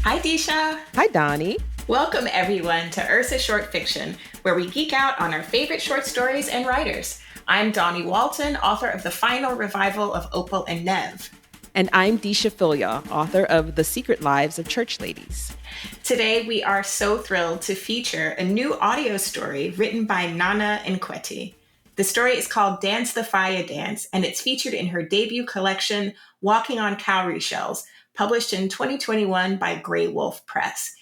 Hi, Deesha. Hi, Dawnie. Welcome, everyone, to Ursa Short Fiction, where we geek out on our favorite short stories and writers. I'm Dawnie Walton, author of the final revival of Opal and Nev. And I'm Deesha Philyaw, author of The Secret Lives of Church Ladies. Today, we are so thrilled to feature a new audio story written by Nana Nkweti. The story is called Dance the Fiya Dance, and it's featured in her debut collection, Walking on Cowrie Shells, published in 2021 by Grey Wolf Press.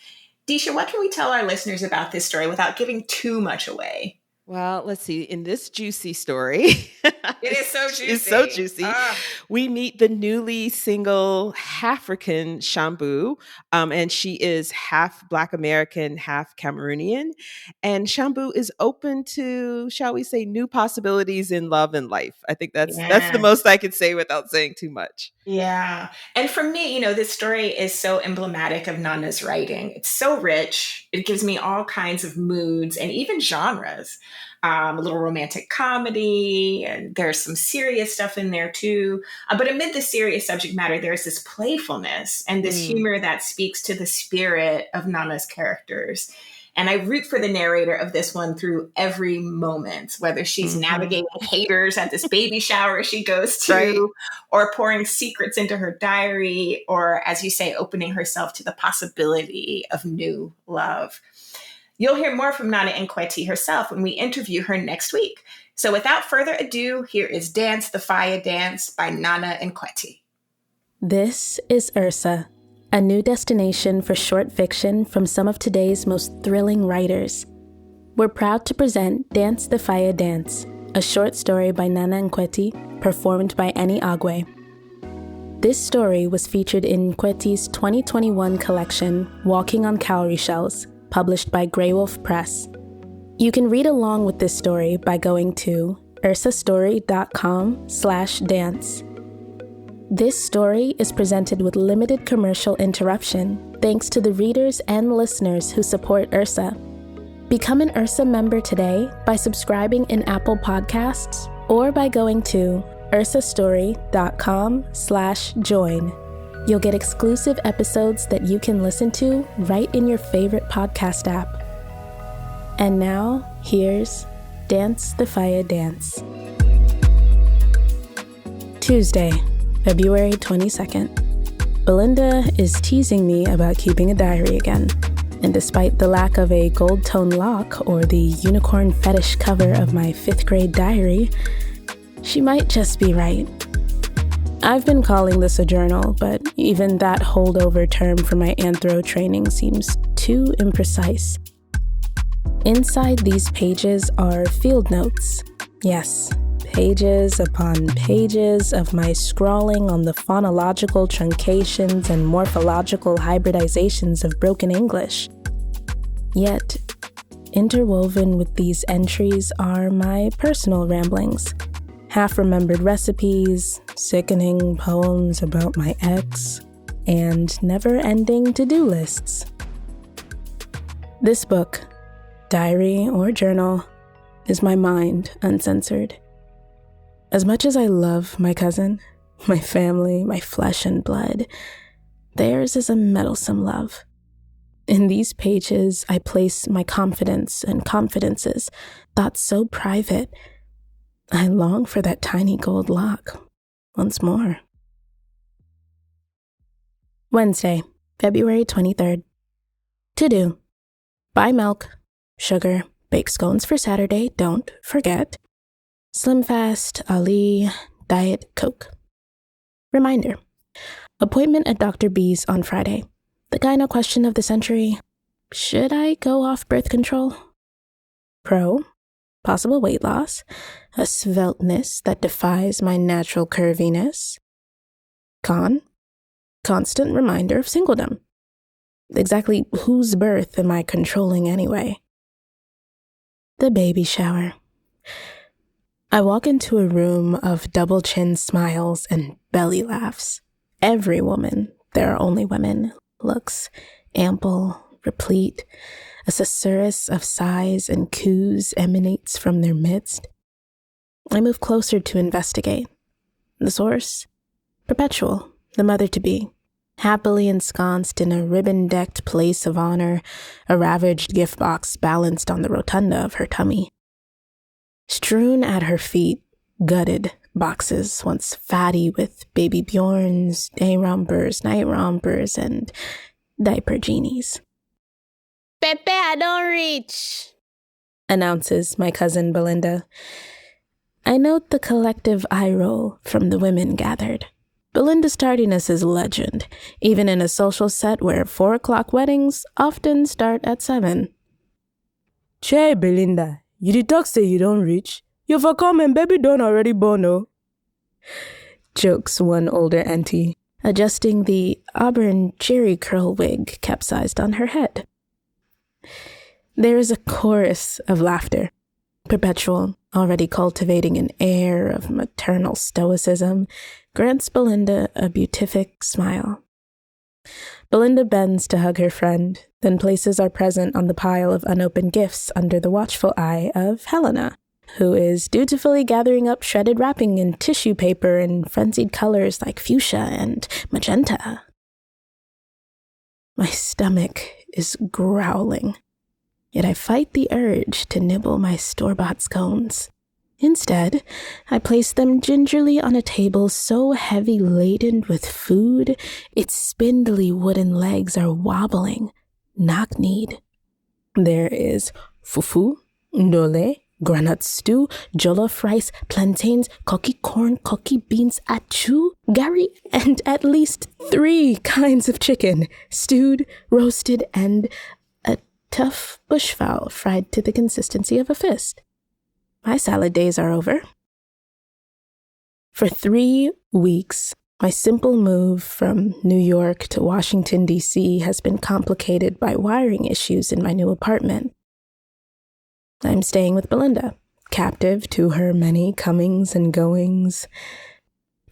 Deesha, what can we tell our listeners about this story without giving too much away? Well, let's see. In this juicy story, it is so juicy. It's so juicy. We meet the newly single Halfrican Chambu, and she is half Black American, half Cameroonian. And Chambu is open to, shall we say, new possibilities in love and life. I think that's the most I could say without saying too much. Yeah. And for me, this story is so emblematic of Nana's writing. It's so rich. It gives me all kinds of moods and even genres. A little romantic comedy, and there's some serious stuff in there too. But amid the serious subject matter, there's this playfulness and this humor that speaks to the spirit of Nana's characters. And I root for the narrator of this one through every moment, whether she's navigating haters at this baby shower she goes to, right, or pouring secrets into her diary, or, as you say, opening herself to the possibility of new love. You'll hear more from Nana Nkweti herself when we interview her next week. So without further ado, here is Dance the Fiya Dance by Nana Nkweti. This is Ursa, a new destination for short fiction from some of today's most thrilling writers. We're proud to present Dance the Fiya Dance, a short story by Nana Nkweti, performed by Eni Agwe. This story was featured in Nkweti's 2021 collection, Walking on Cowrie Shells, published by Grey Wolf Press. You can read along with this story by going to ursastory.com/dance. This story is presented with limited commercial interruption thanks to the readers and listeners who support Ursa. Become an Ursa member today by subscribing in Apple Podcasts or by going to ursastory.com/join. You'll get exclusive episodes that you can listen to right in your favorite podcast app. And now, here's Dance the Fiya Dance. Tuesday, February 22nd. Belinda is teasing me about keeping a diary again. And despite the lack of a gold tone lock or the unicorn fetish cover of my 5th grade diary, she might just be right. I've been calling this a journal, but even that holdover term for my anthro training seems too imprecise. Inside these pages are field notes. Yes, pages upon pages of my scrawling on the phonological truncations and morphological hybridizations of broken English. Yet, interwoven with these entries are my personal ramblings. Half-remembered recipes, sickening poems about my ex, and never-ending to-do lists. This book, diary or journal, is my mind uncensored. As much as I love my cousin, my family, my flesh and blood, theirs is a meddlesome love. In these pages, I place my confidence and confidences, thoughts so private, I long for that tiny gold lock once more. Wednesday, February 23rd. To do. Buy milk, sugar, bake scones for Saturday, don't forget. Slim Fast, Ali, Diet Coke. Reminder. Appointment at Dr. B's on Friday. The gyno question of the century. Should I go off birth control? Pro. Possible weight loss, a svelteness that defies my natural curviness. Con, constant reminder of singledom. Exactly whose birth am I controlling anyway? The baby shower. I walk into a room of double-chin smiles and belly laughs. Every woman, there are only women, looks ample, replete. A susurrus of sighs and coos emanates from their midst. I move closer to investigate. The source? Perpetual, the mother-to-be, happily ensconced in a ribbon-decked place of honor, a ravaged gift box balanced on the rotunda of her tummy. Strewn at her feet, gutted boxes once fatty with baby Bjorns, day rompers, night rompers, and diaper genies. Pepe, I don't reach, announces my cousin Belinda. I note the collective eye roll from the women gathered. Belinda's tardiness is legend, even in a social set where 4 o'clock weddings often start at 7. Che, Belinda, you did talk say you don't reach. You for come and baby don't already born, oh. Jokes one older auntie, adjusting the auburn jerry curl wig capsized on her head. There is a chorus of laughter, perpetual, already cultivating an air of maternal stoicism, grants Belinda a beatific smile. Belinda bends to hug her friend, then places our present on the pile of unopened gifts under the watchful eye of Helena, who is dutifully gathering up shredded wrapping and tissue paper in frenzied colors like fuchsia and magenta. My stomach is growling, yet I fight the urge to nibble my store-bought scones. Instead, I place them gingerly on a table so heavy-laden with food, its spindly wooden legs are wobbling, knock-kneed. There is fufu, ndole, granite stew, jollof rice, plantains, cocky corn, cocky beans, achu, gari, and at least 3 kinds of chicken, stewed, roasted, and a tough bushfowl fried to the consistency of a fist. My salad days are over. For 3 weeks, my simple move from New York to Washington, D.C. has been complicated by wiring issues in my new apartment. I'm staying with Belinda, captive to her many comings and goings.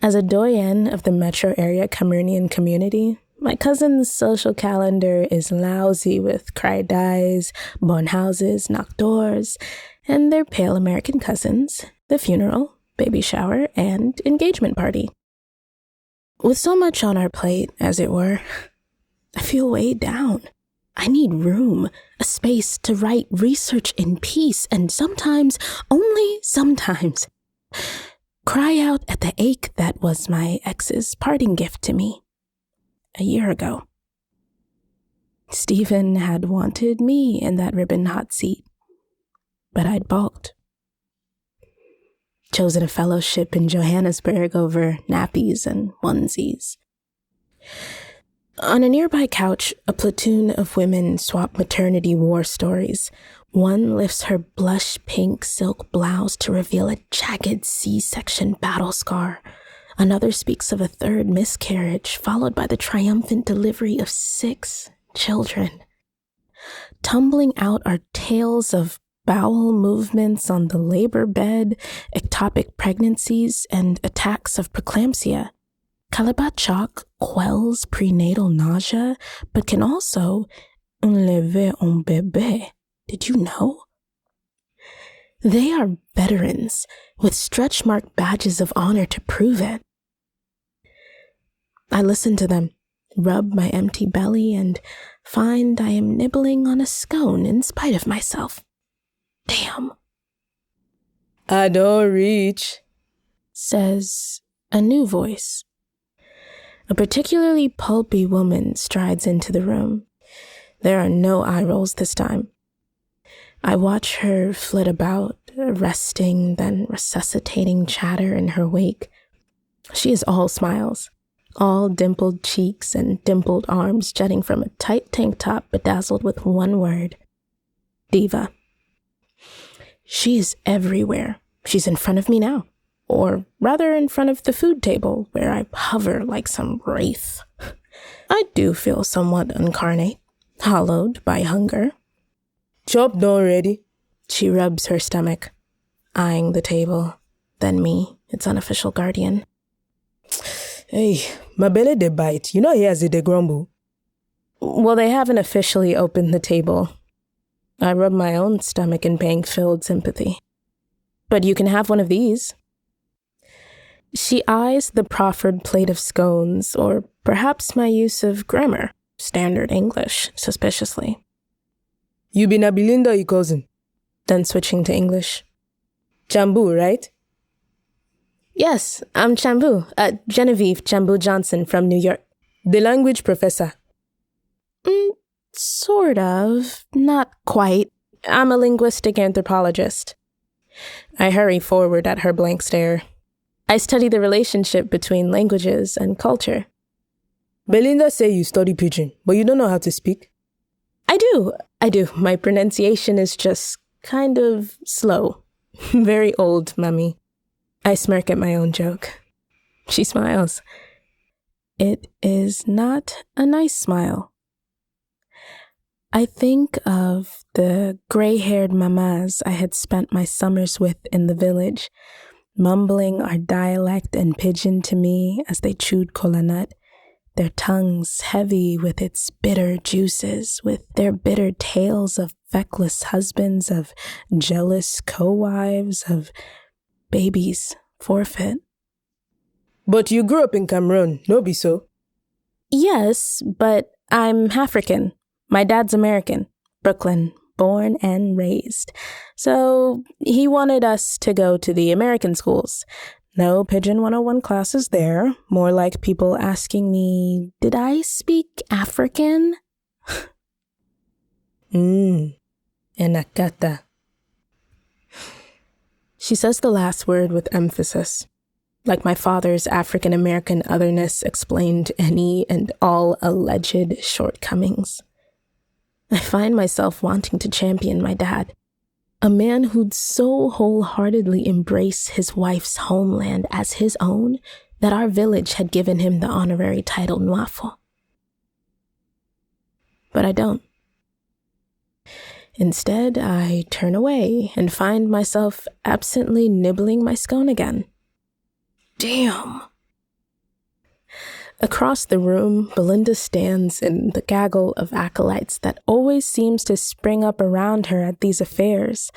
As a doyen of the metro area Cameroonian community, my cousin's social calendar is lousy with cry-dies, bon houses, knock doors, and their pale American cousins, the funeral, baby shower, and engagement party. With so much on our plate, as it were, I feel weighed down. I need room, a space to write research in peace, and sometimes, only sometimes, cry out at the ache that was my ex's parting gift to me a year ago. Stephen had wanted me in that ribbon hot seat, but I'd balked. Chosen a fellowship in Johannesburg over nappies and onesies. On a nearby couch, a platoon of women swap maternity war stories. One lifts her blush pink silk blouse to reveal a jagged C-section battle scar. Another speaks of a 3rd miscarriage, followed by the triumphant delivery of 6 children. Tumbling out are tales of bowel movements on the labor bed, ectopic pregnancies, and attacks of preeclampsia. Calabat chalk quells prenatal nausea, but can also enlever un bébé. Did you know? They are veterans with stretch-mark badges of honor to prove it. I listen to them, rub my empty belly, and find I am nibbling on a scone in spite of myself. Damn. I don't reach, says a new voice. A particularly pulpy woman strides into the room. There are no eye rolls this time. I watch her flit about, arresting, then resuscitating chatter in her wake. She is all smiles, all dimpled cheeks and dimpled arms jutting from a tight tank top bedazzled with one word: diva. She is everywhere. She's in front of me now. Or rather in front of the food table, where I hover like some wraith. I do feel somewhat incarnate, hollowed by hunger. Chop done ready. She rubs her stomach, eyeing the table, then me, its unofficial guardian. Hey, my belly dey bite. You know he has it dey grumble. Well, they haven't officially opened the table. I rub my own stomach in pang-filled sympathy. But you can have one of these. She eyes the proffered plate of scones, or perhaps my use of grammar, standard English, suspiciously. You be na Belinda, your cousin. Then switching to English. Chambu, right? Yes, I'm Chambu, Genevieve Chambu Johnson from New York. The language professor. Sort of. Not quite. I'm a linguistic anthropologist. I hurry forward at her blank stare. I study the relationship between languages and culture. Belinda say you study pidgin, but you don't know how to speak. I do. My pronunciation is just kind of slow. Very old, mummy. I smirk at my own joke. She smiles. It is not a nice smile. I think of the gray-haired mamas I had spent my summers with in the village, mumbling our dialect and pidgin to me as they chewed kola nut, their tongues heavy with its bitter juices, with their bitter tales of feckless husbands, of jealous co-wives, of babies forfeit. But you grew up in Cameroon, no be so? Yes, but I'm Halfrican. My dad's American, Brooklyn, born and raised. So he wanted us to go to the American schools. No Pidgin 101 classes there. More like people asking me, did I speak African? Enakata. She says the last word with emphasis, like my father's African-American otherness explained any and all alleged shortcomings. I find myself wanting to champion my dad, a man who'd so wholeheartedly embrace his wife's homeland as his own that our village had given him the honorary title Nwafo. But I don't. Instead, I turn away and find myself absently nibbling my scone again. Damn. Across the room, Belinda stands in the gaggle of acolytes that always seems to spring up around her at these affairs.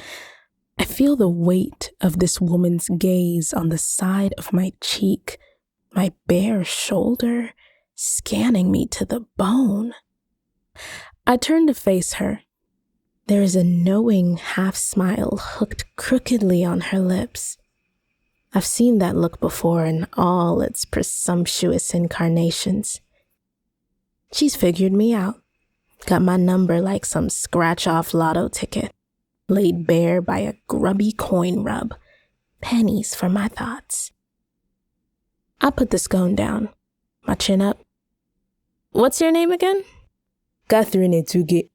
I feel the weight of this woman's gaze on the side of my cheek, my bare shoulder, scanning me to the bone. I turn to face her. There is a knowing half-smile hooked crookedly on her lips. I've seen that look before in all its presumptuous incarnations. She's figured me out, got my number like some scratch-off lotto ticket, laid bare by a grubby coin rub, pennies for my thoughts. I put the scone down, my chin up. What's your name again? Catherine Etuge.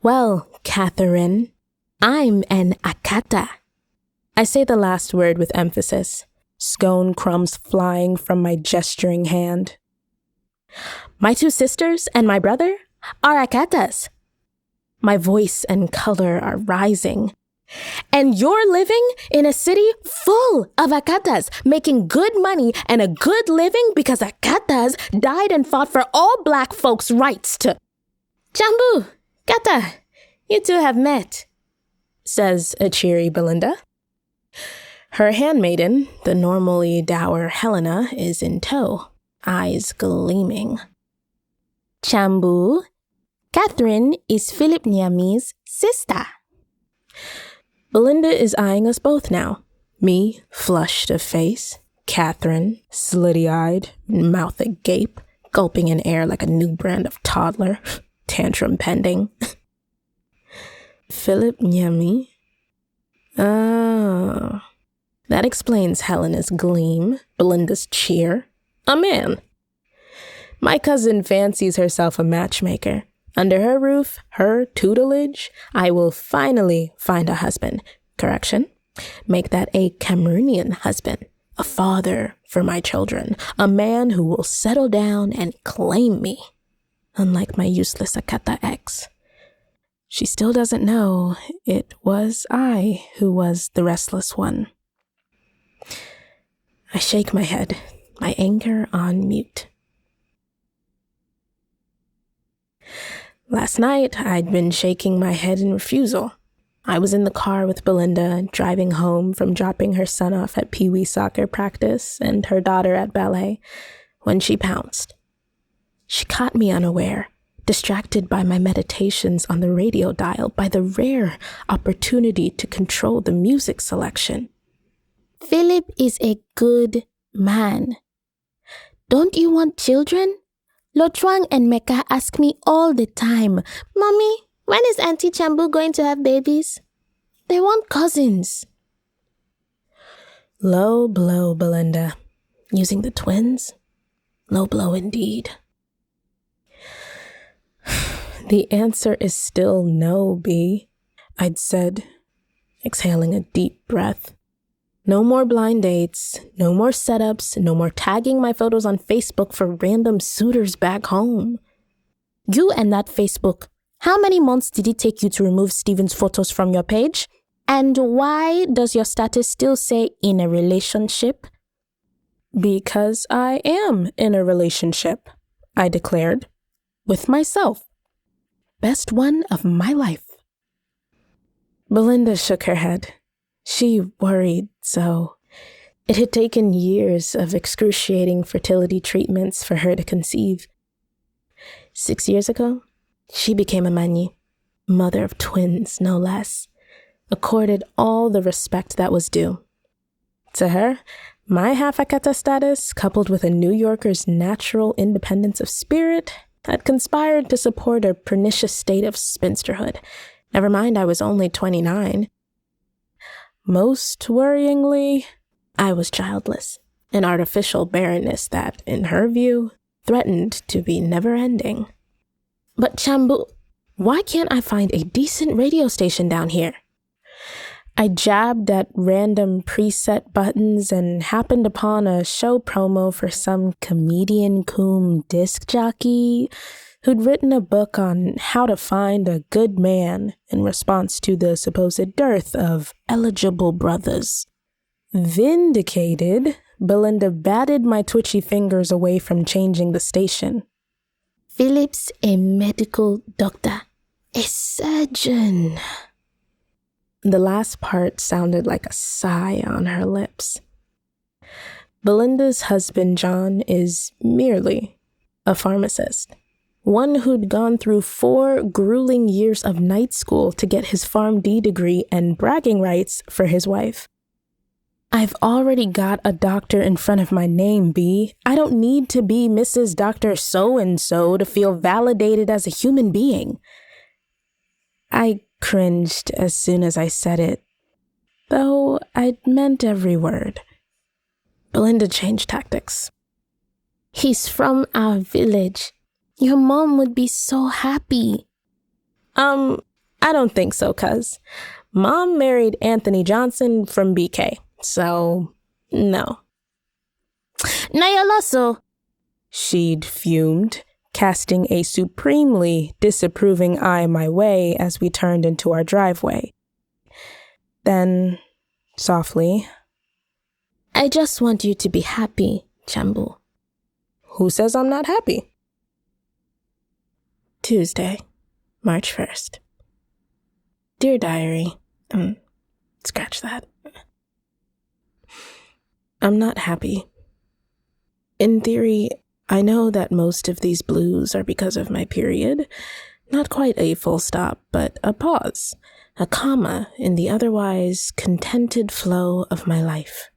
Well, Catherine, I'm an Akata. I say the last word with emphasis, scone crumbs flying from my gesturing hand. My two sisters and my brother are Akatas. My voice and color are rising. And you're living in a city full of Akatas, making good money and a good living because Akatas died and fought for all black folks' rights to... Chambu, Kata, you two have met, says a cheery Belinda. Her handmaiden, the normally dour Helena, is in tow, eyes gleaming. Chambu, Catherine is Philip Nyami's sister. Belinda is eyeing us both now. Me, flushed of face. Catherine, slitty-eyed, mouth agape, gulping in air like a new brand of toddler. Tantrum pending. Philip Nyami? Oh. That explains Helena's gleam, Belinda's cheer. A man. My cousin fancies herself a matchmaker. Under her roof, her tutelage, I will finally find a husband. Correction. Make that a Cameroonian husband. A father for my children. A man who will settle down and claim me. Unlike my useless Akata ex. She still doesn't know it was I who was the restless one. I shake my head, my anger on mute. Last night, I'd been shaking my head in refusal. I was in the car with Belinda, driving home from dropping her son off at Pee Wee soccer practice and her daughter at ballet, when she pounced. She caught me unaware, distracted by my meditations on the radio dial, by the rare opportunity to control the music selection. Philip is a good man. Don't you want children? Lotwang and Mecca ask me all the time, Mommy, when is Auntie Chambu going to have babies? They want cousins. Low blow, Belinda. Using the twins? Low blow indeed. The answer is still no, B, I'd said, exhaling a deep breath. No more blind dates, no more setups, no more tagging my photos on Facebook for random suitors back home. You and that Facebook, how many months did it take you to remove Steven's photos from your page? And why does your status still say in a relationship? Because I am in a relationship, I declared, with myself. Best one of my life. Belinda shook her head. She worried so. It had taken years of excruciating fertility treatments for her to conceive. 6 years ago, she became a mani, mother of twins, no less, accorded all the respect that was due. To her, my half-akata status, coupled with a New Yorker's natural independence of spirit, had conspired to support a pernicious state of spinsterhood. Never mind, I was only 29. Most worryingly, I was childless, an artificial barrenness that, in her view, threatened to be never-ending. But Chambu, why can't I find a decent radio station down here? I jabbed at random preset buttons and happened upon a show promo for some comedian coom disc jockey who'd written a book on how to find a good man in response to the supposed dearth of eligible brothers. Vindicated, Belinda batted my twitchy fingers away from changing the station. Philip's a medical doctor, a surgeon. The last part sounded like a sigh on her lips. Belinda's husband, John, is merely a pharmacist. One who'd gone through 4 grueling years of night school to get his PharmD degree and bragging rights for his wife. I've already got a doctor in front of my name, B. I don't need to be Mrs. Dr. So-and-so to feel validated as a human being. I cringed as soon as I said it, though I'd meant every word. Belinda changed tactics. He's from our village. Your mom would be so happy. I don't think so, cuz. Mom married Anthony Johnson from BK, so no. Nayaloso, she'd fumed, casting a supremely disapproving eye my way as we turned into our driveway. Then, softly, I just want you to be happy, Chambu. Who says I'm not happy? Tuesday, March 1st. Dear Diary, scratch that. I'm not happy. In theory, I know that most of these blues are because of my period. Not quite a full stop, but a pause, a comma in the otherwise contented flow of my life.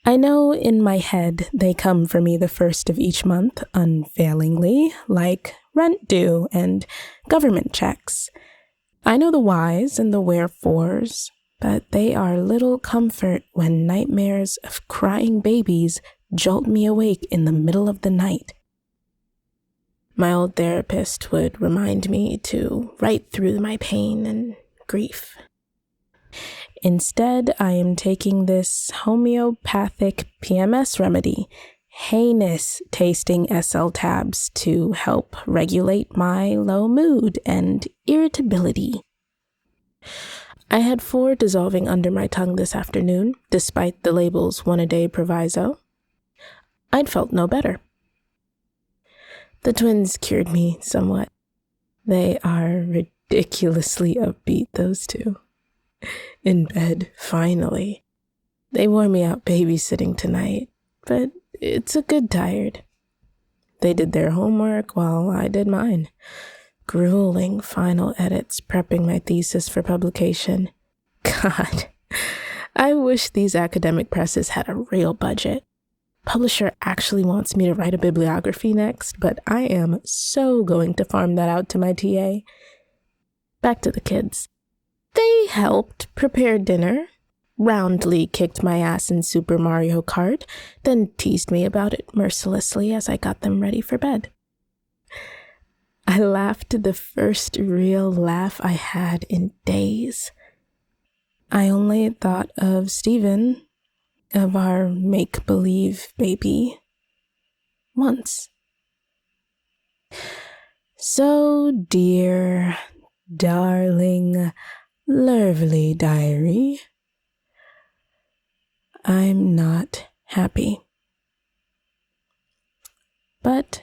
I know in my head they come for me the first of each month, unfailingly, like rent due and government checks. I know the whys and the wherefores, but they are little comfort when nightmares of crying babies jolt me awake in the middle of the night. My old therapist would remind me to write through my pain and grief. Instead, I am taking this homeopathic PMS remedy, heinous tasting SL tabs, to help regulate my low mood and irritability. I had 4 dissolving under my tongue this afternoon, despite the label's 1-a-day proviso. I'd felt no better. The twins cured me somewhat. They are ridiculously upbeat, those two. In bed, finally. They wore me out babysitting tonight, but it's a good tired. They did their homework while I did mine. Grueling final edits prepping my thesis for publication. God, I wish these academic presses had a real budget. Publisher actually wants me to write a bibliography next, but I am so going to farm that out to my TA. Back to the kids. They helped prepare dinner, roundly kicked my ass in Super Mario Kart, then teased me about it mercilessly as I got them ready for bed. I laughed the first real laugh I had in days. I only thought of Stephen, of our make-believe baby, once. So, dear, darling, lovely diary, I'm not happy. But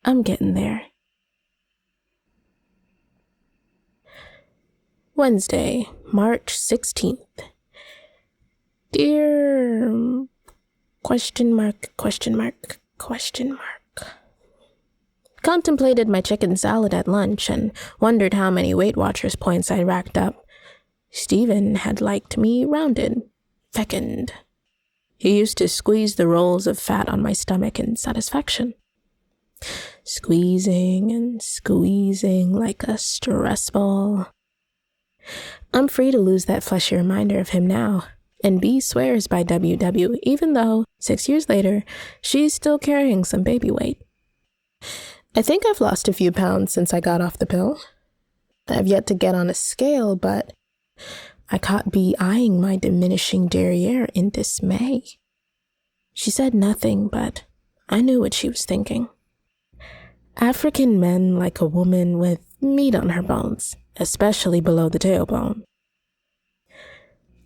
I'm getting there. Wednesday, March 16th. Dear... question mark. Contemplated my chicken salad at lunch and wondered how many Weight Watchers points I racked up. Stephen had liked me rounded, fecund. He used to squeeze the rolls of fat on my stomach in satisfaction. Squeezing and squeezing like a stress ball. I'm free to lose that fleshy reminder of him now, and B swears by WW, even though, 6 years later, she's still carrying some baby weight. I think I've lost a few pounds since I got off the pill. I've yet to get on a scale, but I caught B eyeing my diminishing derriere in dismay. She said nothing, but I knew what she was thinking. African men like a woman with meat on her bones, especially below the tailbone.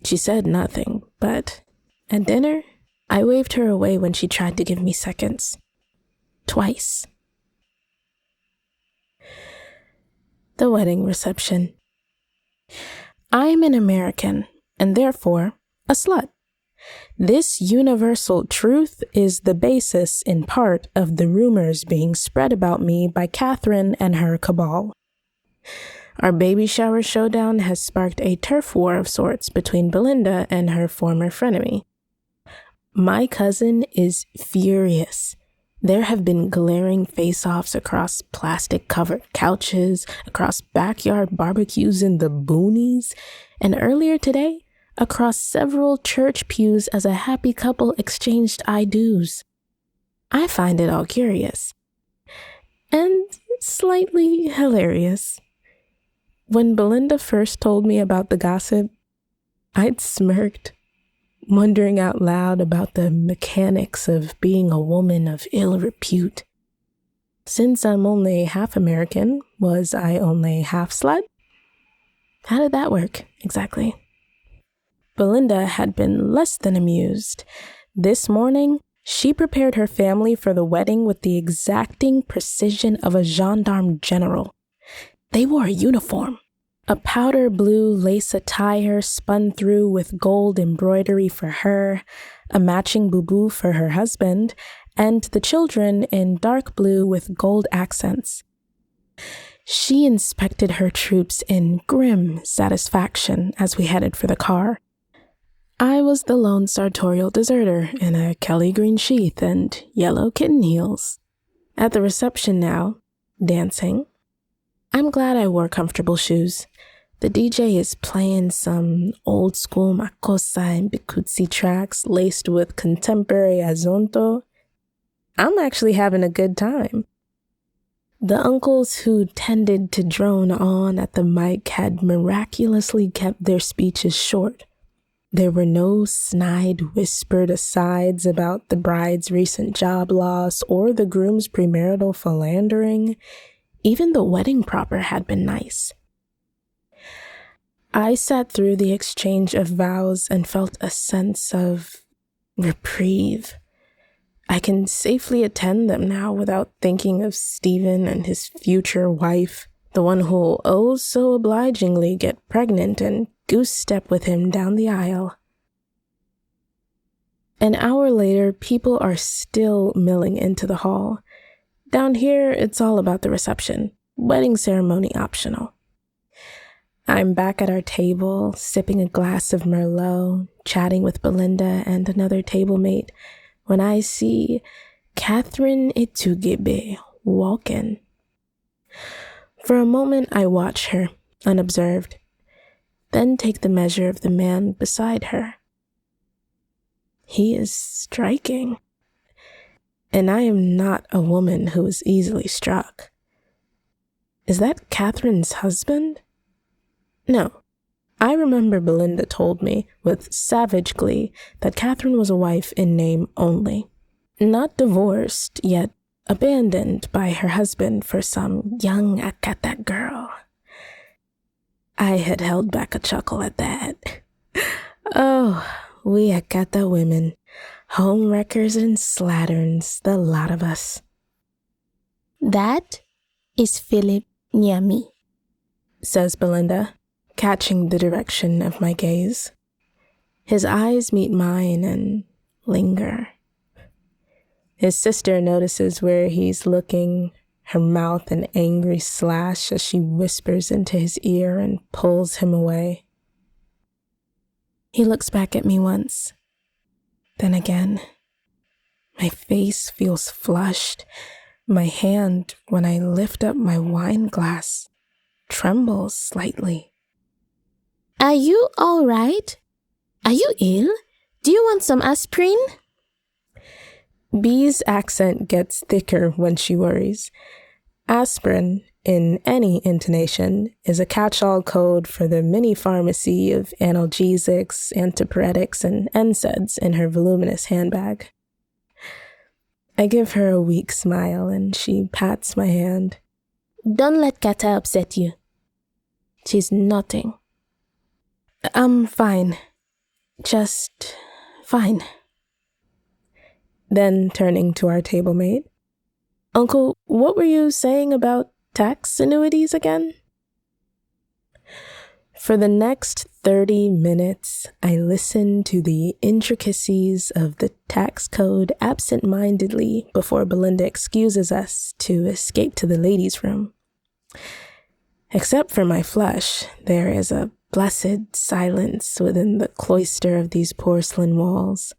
She said nothing, but at dinner, I waved her away when she tried to give me seconds. Twice. The wedding reception. I'm an American, and therefore a slut. This universal truth is the basis, in part, of the rumors being spread about me by Catherine and her cabal. Our baby shower showdown has sparked a turf war of sorts between Belinda and her former frenemy. My cousin is furious. There have been glaring face-offs across plastic-covered couches, across backyard barbecues in the boonies, and earlier today, across several church pews as a happy couple exchanged I-do's. I find it all curious. And slightly hilarious. When Belinda first told me about the gossip, I'd smirked, wondering out loud about the mechanics of being a woman of ill repute. Since I'm only half American, was I only half slut? How did that work, exactly? Belinda had been less than amused. This morning, she prepared her family for the wedding with the exacting precision of a gendarme general. They wore a uniform. A powder blue lace attire spun through with gold embroidery for her, a matching boubou for her husband, and the children in dark blue with gold accents. She inspected her troops in grim satisfaction as we headed for the car. I was the lone sartorial deserter in a Kelly green sheath and yellow kitten heels. At the reception now, dancing. I'm glad I wore comfortable shoes. The DJ is playing some old school Makossa and Bikutsi tracks laced with contemporary azonto. I'm actually having a good time. The uncles who tended to drone on at the mic had miraculously kept their speeches short. There were no snide whispered asides about the bride's recent job loss or the groom's premarital philandering. Even the wedding proper had been nice. I sat through the exchange of vows and felt a sense of reprieve. I can safely attend them now without thinking of Stephen and his future wife, the one who'll oh so obligingly get pregnant and goose step with him down the aisle. An hour later, people are still milling into the hall. Down here, it's all about the reception. Wedding ceremony optional. I'm back at our table, sipping a glass of Merlot, chatting with Belinda and another table mate, when I see Catherine Etugebe walk in. For a moment, I watch her, unobserved, then take the measure of the man beside her. He is striking. And I am not a woman who is easily struck. Is that Catherine's husband? No. I remember Belinda told me with savage glee that Catherine was a wife in name only. Not divorced, yet abandoned by her husband for some young Akata girl. I had held back a chuckle at that. Oh, we Akata women. Homewreckers and slatterns, the lot of us. That is Philip Nyami, says Belinda, catching the direction of my gaze. His eyes meet mine and linger. His sister notices where he's looking, her mouth an angry slash as she whispers into his ear and pulls him away. He looks back at me once. Then again, my face feels flushed. My hand, when I lift up my wine glass, trembles slightly. Are you all right? Are you ill? Do you want some aspirin? Bee's accent gets thicker when she worries. Aspirin, in any intonation, is a catch-all code for the mini pharmacy of analgesics, antipyretics, and NSAIDs in her voluminous handbag. I give her a weak smile and she pats my hand. Don't let Kata upset you. She's nodding. I'm fine. Just fine. Then turning to our table mate. Uncle, what were you saying about tax annuities again? For the next 30 minutes, I listened to the intricacies of the tax code absent-mindedly before Belinda excuses us to escape to the ladies' room. Except for my flush, there is a blessed silence within the cloister of these porcelain walls.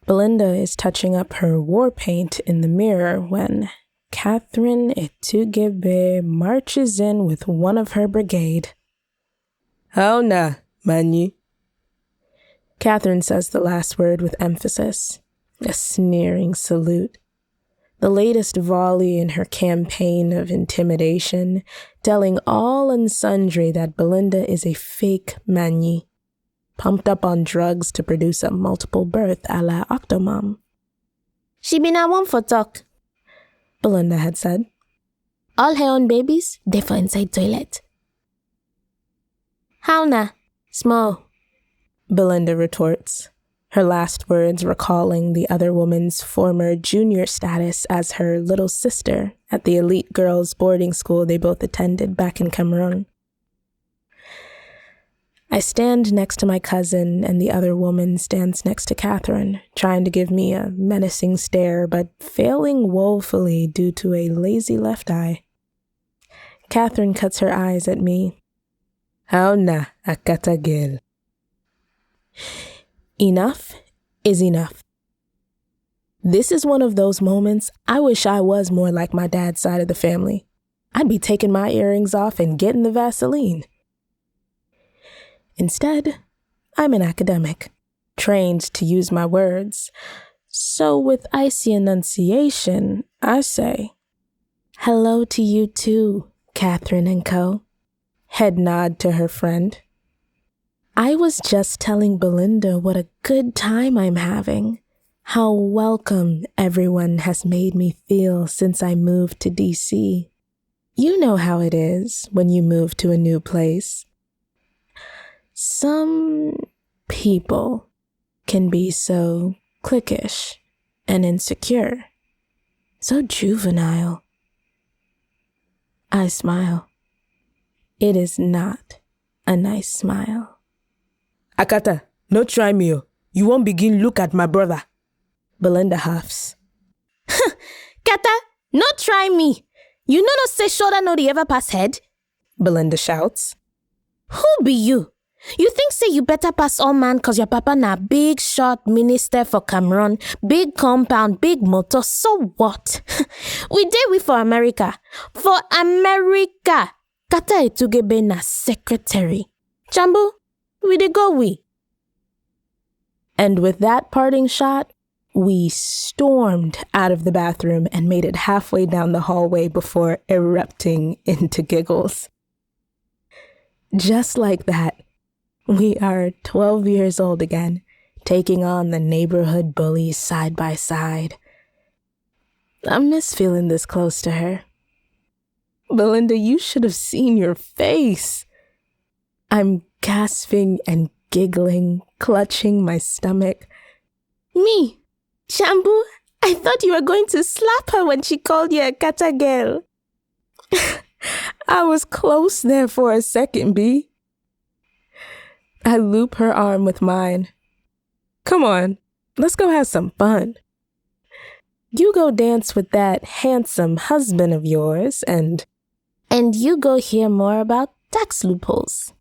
Belinda is touching up her war paint in the mirror when Catherine Etugebe marches in with one of her brigade. How na, Mani? Catherine says the last word with emphasis, a sneering salute. The latest volley in her campaign of intimidation, telling all and sundry that Belinda is a fake Mani, pumped up on drugs to produce a multiple birth a la Octomom. She been a one for talk, Belinda had said. All her own babies, they for inside toilet. How na? Small, Belinda retorts, her last words recalling the other woman's former junior status as her little sister at the elite girls' boarding school they both attended back in Cameroon. I stand next to my cousin and the other woman stands next to Catherine, trying to give me a menacing stare, but failing woefully due to a lazy left eye. Catherine cuts her eyes at me. How na, akata girl. Enough is enough. This is one of those moments I wish I was more like my dad's side of the family. I'd be taking my earrings off and getting the Vaseline. Instead, I'm an academic, trained to use my words. So with icy enunciation, I say, hello to you too, Catherine and co. Head nod to her friend. I was just telling Belinda what a good time I'm having, how welcome everyone has made me feel since I moved to DC. You know how it is when you move to a new place. Some people can be so cliquish and insecure, so juvenile. I smile. It is not a nice smile. Akata, no try me. Oh. You won't begin look at my brother. Belinda huffs. Kata, no try me. You know no say shoulder no the ever pass head? Belinda shouts. Who be you? You think say you better pass all man cause your papa na big short minister for Cameroon, big compound, big motor, so what? We did we for America. For America. Kata etugebe na secretary. Chambu, we dey go we. And with that parting shot, we stormed out of the bathroom and made it halfway down the hallway before erupting into giggles. Just like that, we are 12 years old again, taking on the neighborhood bullies side by side. I miss feeling this close to her. Belinda, you should have seen your face. I'm gasping and giggling, clutching my stomach. Me? Chambu, I thought you were going to slap her when she called you a kata girl. I was close there for a second, B. I loop her arm with mine. Come on, let's go have some fun. You go dance with that handsome husband of yours and you go hear more about tax loopholes.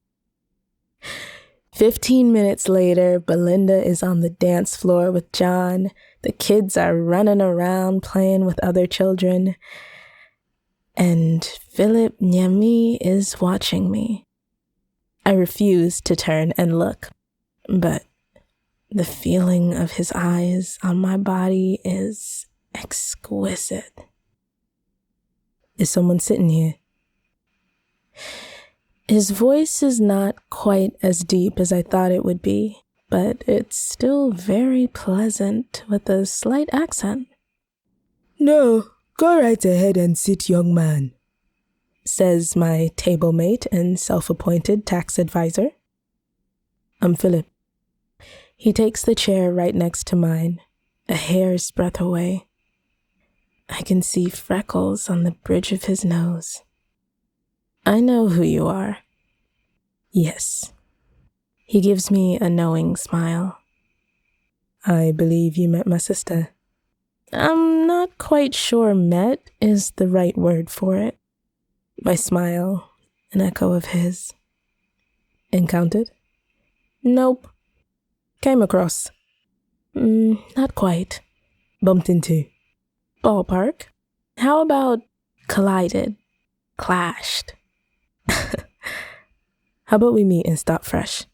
15 minutes later, Belinda is on the dance floor with John. The kids are running around playing with other children. And Philip Nyami is watching me. I refuse to turn and look, but the feeling of his eyes on my body is exquisite. Is someone sitting here? His voice is not quite as deep as I thought it would be, but it's still very pleasant with a slight accent. No, go right ahead and sit, young man, says my table mate and self-appointed tax advisor. I'm Philip. He takes the chair right next to mine, a hair's breadth away. I can see freckles on the bridge of his nose. I know who you are. Yes. He gives me a knowing smile. I believe you met my sister. I'm not quite sure met is the right word for it. My smile, an echo of his. Encountered? Nope. Came across. Not quite. Bumped into. Ballpark. How about collided? Clashed? How about we meet and start fresh?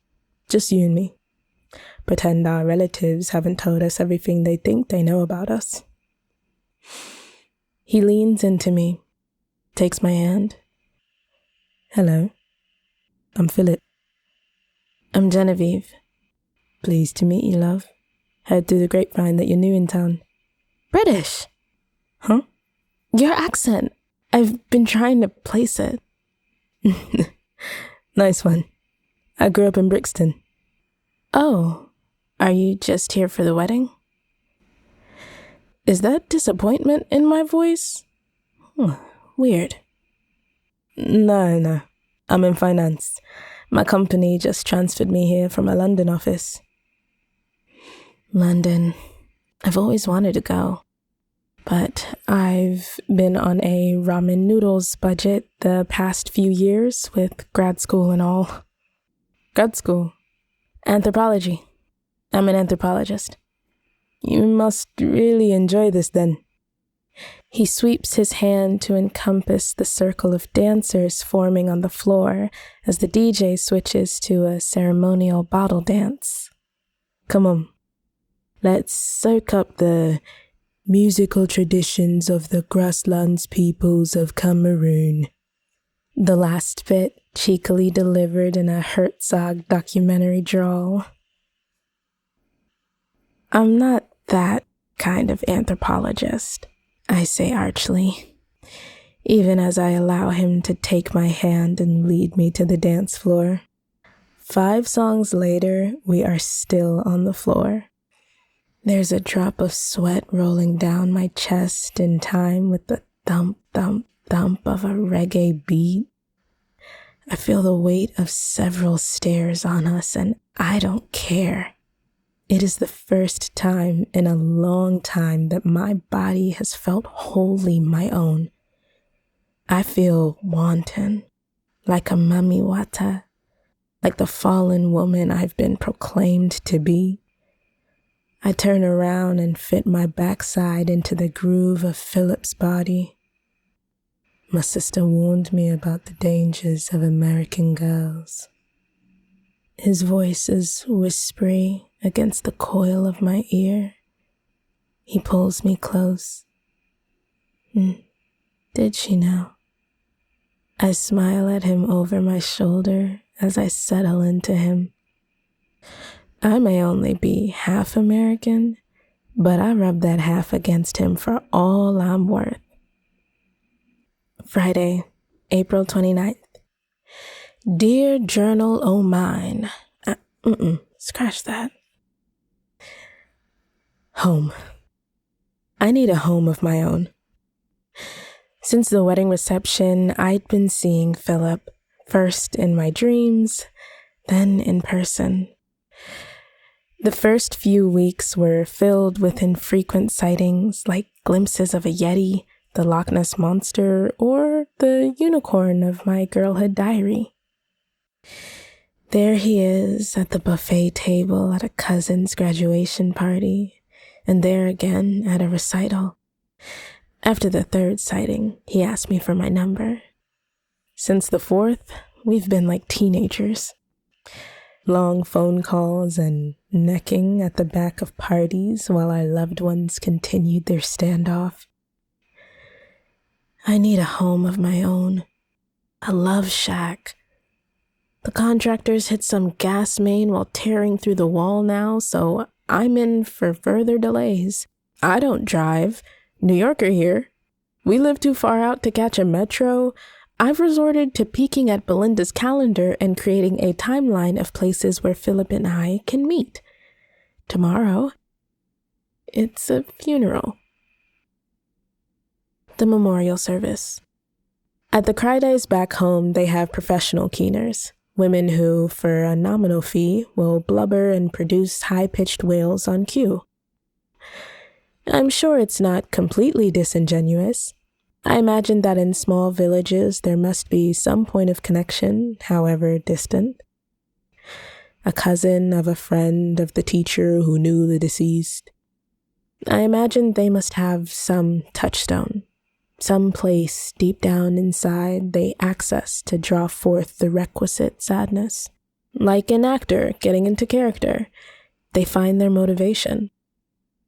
Just you and me. Pretend our relatives haven't told us everything they think they know about us. He leans into me, takes my hand. Hello. I'm Philip. I'm Genevieve. Pleased to meet you, love. Heard through the grapevine that you're new in town. British. Huh? Your accent. I've been trying to place it. Nice one. I grew up in Brixton. Oh, are you just here for the wedding? Is that disappointment in my voice? Weird. No. I'm in finance. My company just transferred me here from a London office. London. I've always wanted to go. But I've been on a ramen noodles budget the past few years with grad school and all. Grad school? Anthropology. I'm an anthropologist. You must really enjoy this then. He sweeps his hand to encompass the circle of dancers forming on the floor as the DJ switches to a ceremonial bottle dance. Come on. Let's soak up the musical traditions of the grasslands peoples of Cameroon. The last bit cheekily delivered in a Herzog documentary drawl. I'm not that kind of anthropologist, I say archly, even as I allow him to take my hand and lead me to the dance floor. 5 songs later, we are still on the floor. There's a drop of sweat rolling down my chest in time with the thump, thump, thump of a reggae beat. I feel the weight of several stares on us, and I don't care. It is the first time in a long time that my body has felt wholly my own. I feel wanton, like a mami wata, like the fallen woman I've been proclaimed to be. I turn around and fit my backside into the groove of Philip's body. My sister warned me about the dangers of American girls. His voice is whispery against the coil of my ear. He pulls me close. Did she know? I smile at him over my shoulder as I settle into him. I may only be half American, but I rub that half against him for all I'm worth. Friday, April 29th. Dear Journal O' Mine. Scratch that. Home. I need a home of my own. Since the wedding reception, I'd been seeing Philip, first in my dreams, then in person. The first few weeks were filled with infrequent sightings like glimpses of a Yeti, the Loch Ness Monster, or the unicorn of my girlhood diary. There he is at the buffet table at a cousin's graduation party, and there again at a recital. After the third sighting, he asked me for my number. Since the fourth, we've been like teenagers. Long phone calls and necking at the back of parties while our loved ones continued their standoff. I need a home of my own, a love shack. The contractors hit some gas main while tearing through the wall now, so I'm in for further delays. I don't drive. New Yorker here. We live too far out to catch a metro. I've resorted to peeking at Belinda's calendar and creating a timeline of places where Philip and I can meet. Tomorrow, it's a funeral. The memorial service. At the Krydays back home, they have professional keeners, women who, for a nominal fee, will blubber and produce high-pitched wails on cue. I'm sure it's not completely disingenuous. I imagine that in small villages there must be some point of connection, however distant. A cousin of a friend of the teacher who knew the deceased. I imagine they must have some touchstone, some place deep down inside they access to draw forth the requisite sadness. Like an actor getting into character, they find their motivation.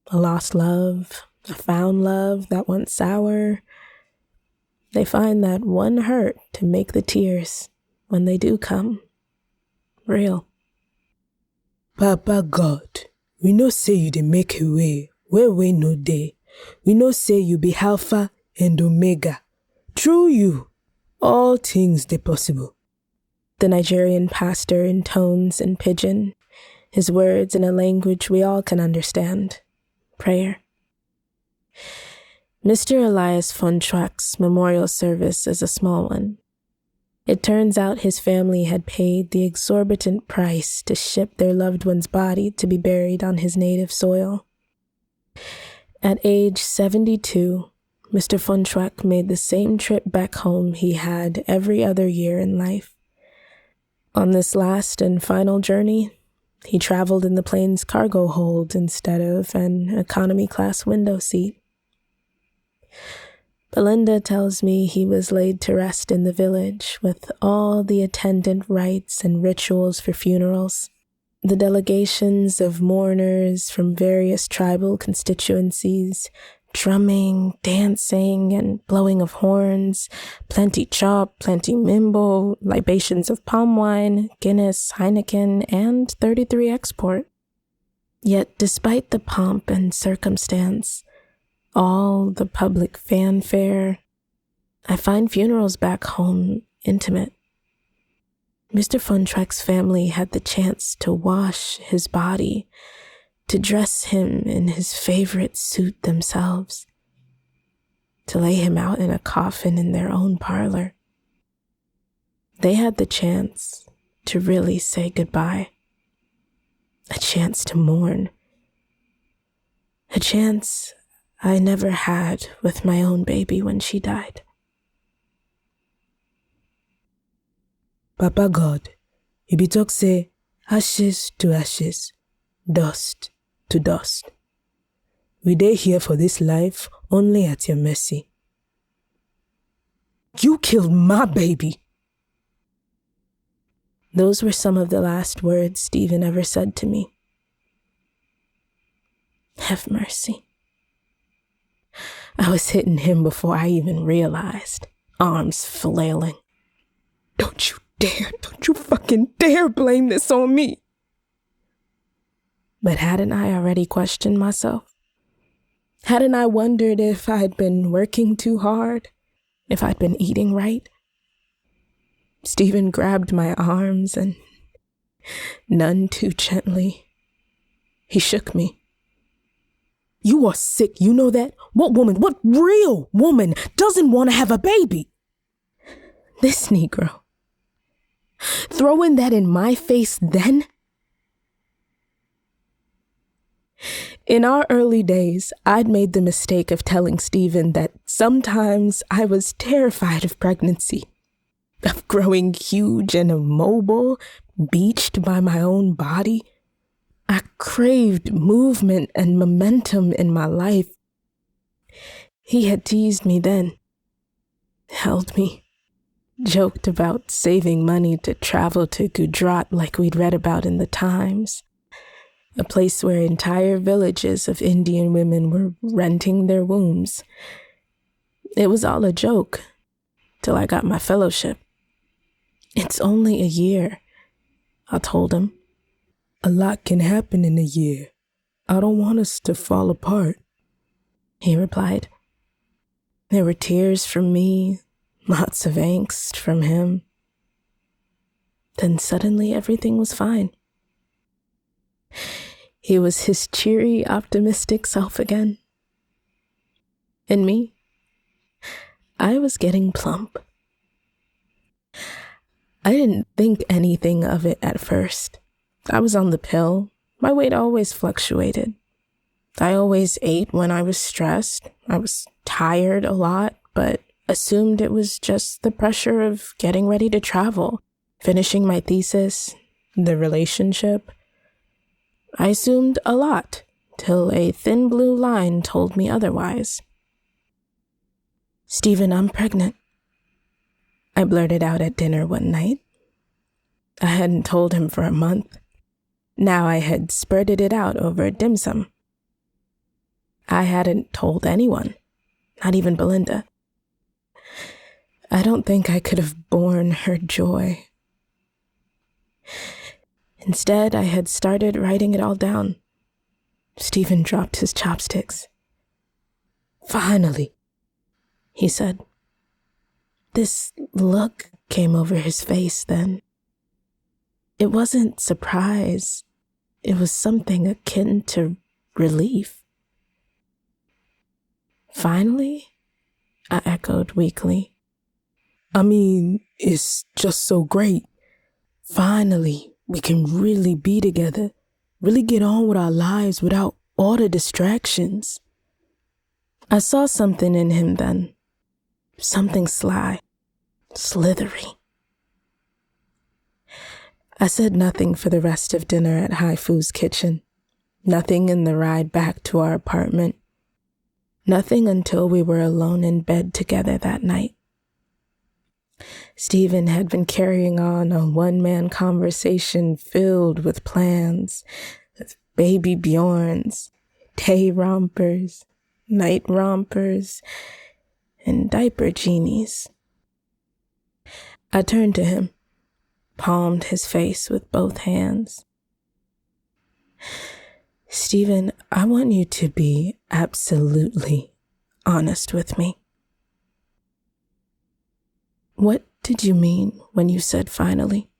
A lost love, a found love that went sour. They find that one hurt to make the tears, when they do come, real. Papa God, we no say you dey make a way, where we no dey. We no say you be Alpha and Omega. Through you, all things dey possible. The Nigerian pastor intones in pidgin, his words in a language we all can understand. Prayer. Mr. Elias von Track's memorial service is a small one. It turns out his family had paid the exorbitant price to ship their loved one's body to be buried on his native soil. At age 72, Mr. von Track made the same trip back home he had every other year in life. On this last and final journey, he traveled in the plane's cargo hold instead of an economy-class window seat. Belinda tells me he was laid to rest in the village with all the attendant rites and rituals for funerals. The delegations of mourners from various tribal constituencies, drumming, dancing, and blowing of horns, plenty chop, plenty mimbo, libations of palm wine, Guinness, Heineken, and 33 export. Yet despite the pomp and circumstance, all the public fanfare, I find funerals back home intimate. Mr. von Track's family had the chance to wash his body, to dress him in his favorite suit themselves. to lay him out in a coffin in their own parlor. They had the chance to really say goodbye, a chance to mourn, a chance I never had with my own baby when she died. Papa God, he be talk say, ashes to ashes, dust to dust. We dey here for this life only at your mercy. You killed my baby. Those were some of the last words Stephen ever said to me. Have mercy. I was hitting him before I even realized, arms flailing. Don't you fucking dare blame this on me. But hadn't I already questioned myself? Hadn't I wondered if I'd been working too hard? If I'd been eating right? Stephen grabbed my arms and, none too gently, he shook me. You are sick, you know that? What real woman doesn't want to have a baby? This Negro. Throwing that in my face then? In our early days, I'd made the mistake of telling Stephen that sometimes I was terrified of pregnancy, of growing huge and immobile, beached by my own body. I craved movement and momentum in my life. He had teased me then, held me, joked about saving money to travel to Gujarat like we'd read about in the Times, a place where entire villages of Indian women were renting their wombs. It was all a joke, till I got my fellowship. It's only a year, I told him. A lot can happen in a year. I don't want us to fall apart, he replied. There were tears from me, lots of angst from him. Then suddenly everything was fine. He was his cheery, optimistic self again. And me, I was getting plump. I didn't think anything of it at first. I was on the pill. My weight always fluctuated. I always ate when I was stressed. I was tired a lot, but assumed it was just the pressure of getting ready to travel, finishing my thesis, the relationship. I assumed a lot, till a thin blue line told me otherwise. Stephen, I'm pregnant, I blurted out at dinner one night. I hadn't told him for a month. Now I had spurted it out over dim sum. I hadn't told anyone, not even Belinda. I don't think I could have borne her joy. Instead, I had started writing it all down. Stephen dropped his chopsticks. Finally, he said. This look came over his face then. It wasn't surprise. It was something akin to relief. Finally, I echoed weakly. I mean, it's just so great. Finally, we can really be together, really get on with our lives without all the distractions. I saw something in him then, something sly, slithery. I said nothing for the rest of dinner at Haifu's kitchen, nothing in the ride back to our apartment, nothing until we were alone in bed together that night. Stephen had been carrying on a one-man conversation filled with plans, with baby Bjorns, day rompers, night rompers, and diaper genies. I turned to him, palmed his face with both hands. Stephen, I want you to be absolutely honest with me. What did you mean when you said finally?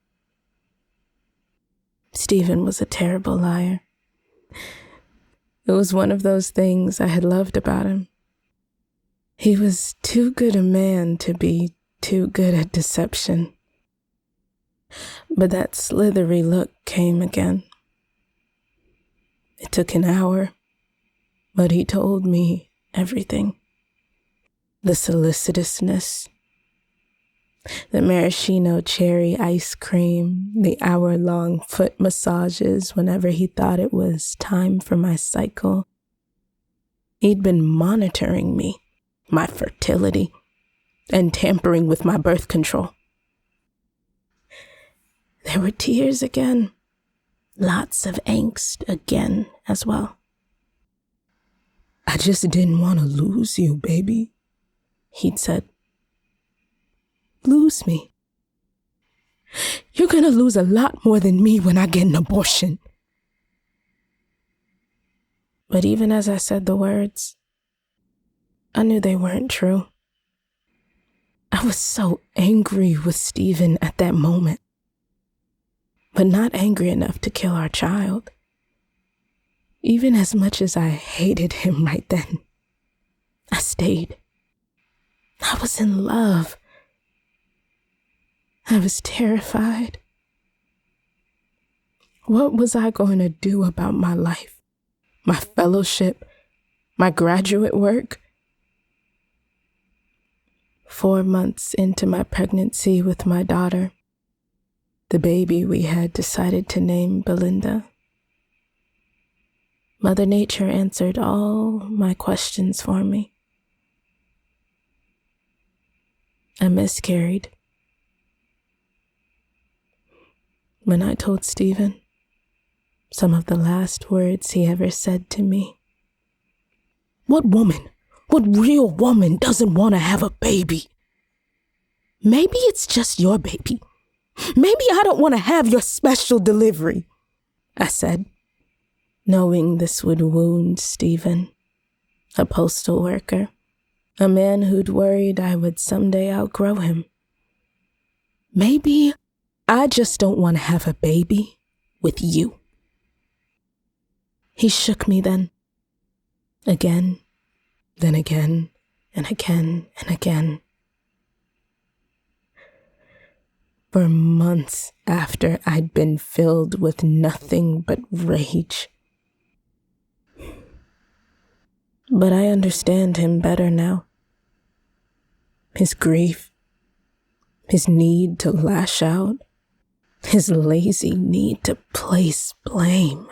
Stephen was a terrible liar. It was one of those things I had loved about him. He was too good a man to be too good at deception. But that slithery look came again. It took an hour, but he told me everything. The solicitousness, the maraschino cherry ice cream, the hour-long foot massages whenever he thought it was time for my cycle. He'd been monitoring me, my fertility, and tampering with my birth control. There were tears again, lots of angst again as well. I just didn't want to lose you, baby, he'd said. Lose me? You're gonna lose a lot more than me when I get an abortion. But even as I said the words, I knew they weren't true. I was so angry with Stephen at that moment, but not angry enough to kill our child. Even as much as I hated him right then, I stayed. I was in love. I was terrified. What was I going to do about my life, my fellowship, my graduate work? 4 months into my pregnancy with my daughter, the baby we had decided to name Belinda, Mother Nature answered all my questions for me. I miscarried. When I told Stephen, some of the last words he ever said to me. What real woman doesn't want to have a baby? Maybe it's just your baby. Maybe I don't want to have your special delivery, I said, knowing this would wound Stephen, a postal worker, a man who'd worried I would someday outgrow him. Maybe I just don't want to have a baby with you. He shook me then. Again, then again, and again, and again. For months after I'd been filled with nothing but rage. But I understand him better now. His grief, his need to lash out, his lazy need to place blame.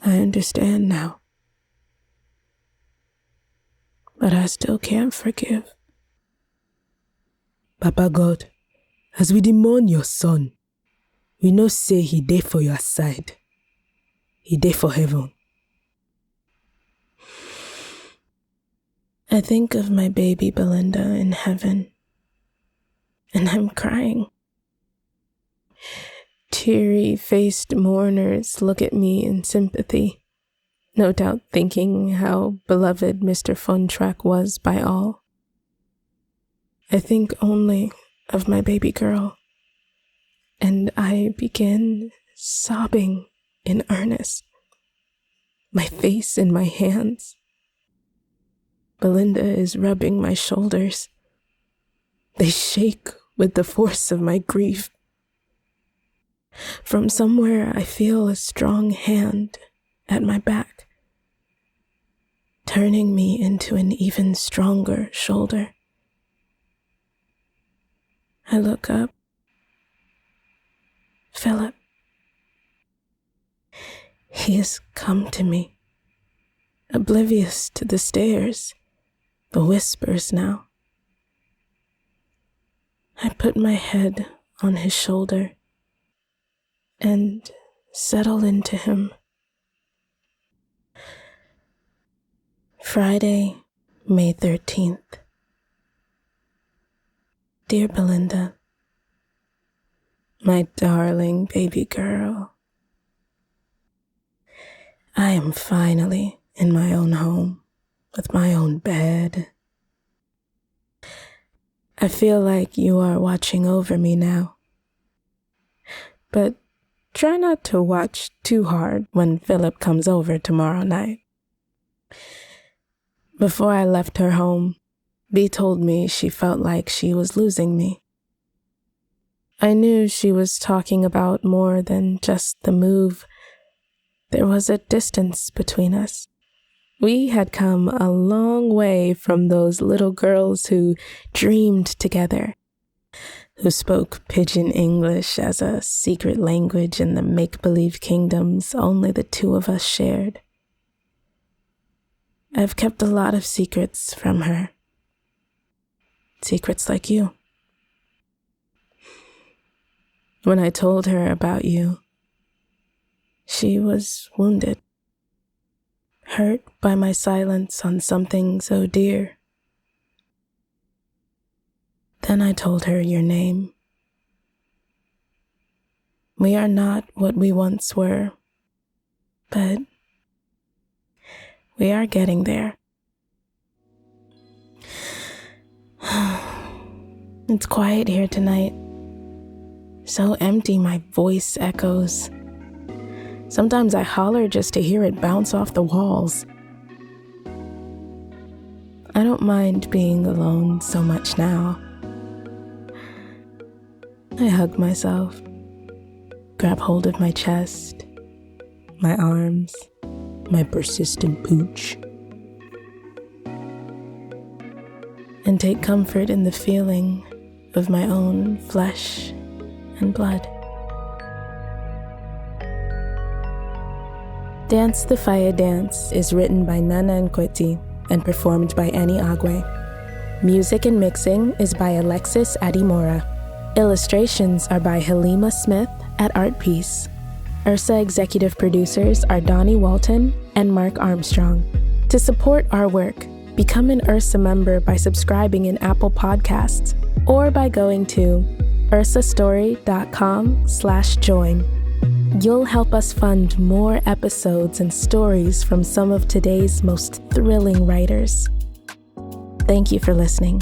I understand now. But I still can't forgive. Papa God, as we demand your son, we know say he dey for your side. He dey for heaven. I think of my baby Belinda in heaven, and I'm crying. Teary-faced mourners look at me in sympathy, no doubt thinking how beloved Mr. Funtrack was by all. I think only of my baby girl, and I begin sobbing in earnest, my face in my hands. Belinda is rubbing my shoulders. They shake with the force of my grief. From somewhere I feel a strong hand at my back, turning me into an even stronger shoulder. I look up. Philip. He has come to me, oblivious to the stares, the whispers now. I put my head on his shoulder and settle into him. Friday, May 13th. Dear Belinda, my darling baby girl, I am finally in my own home with my own bed. I feel like you are watching over me now. But try not to watch too hard when Philip comes over tomorrow night. Before I left her home, Bee told me she felt like she was losing me. I knew she was talking about more than just the move. There was a distance between us. We had come a long way from those little girls who dreamed together, who spoke pidgin English as a secret language in the make-believe kingdoms only the two of us shared. I've kept a lot of secrets from her. Secrets like you. When I told her about you, she was wounded, hurt by my silence on something so dear. Then I told her your name. We are not what we once were, but we are getting there. It's quiet here tonight. So empty my voice echoes. Sometimes I holler just to hear it bounce off the walls. I don't mind being alone so much now. I hug myself, grab hold of my chest, my arms, my persistent pooch, and take comfort in the feeling of my own flesh and blood. Dance the Fiya Dance is written by Nana Nkweti and performed by Annie Agwe. Music and mixing is by Alexis Adimora. Illustrations are by Halima Smith at Art Piece. Ursa executive producers are Dawnie, Walton, and Mark Armstrong. To support our work, become an Ursa member by subscribing in Apple Podcasts or by going to ursastory.com/join. You'll help us fund more episodes and stories from some of today's most thrilling writers. Thank you for listening.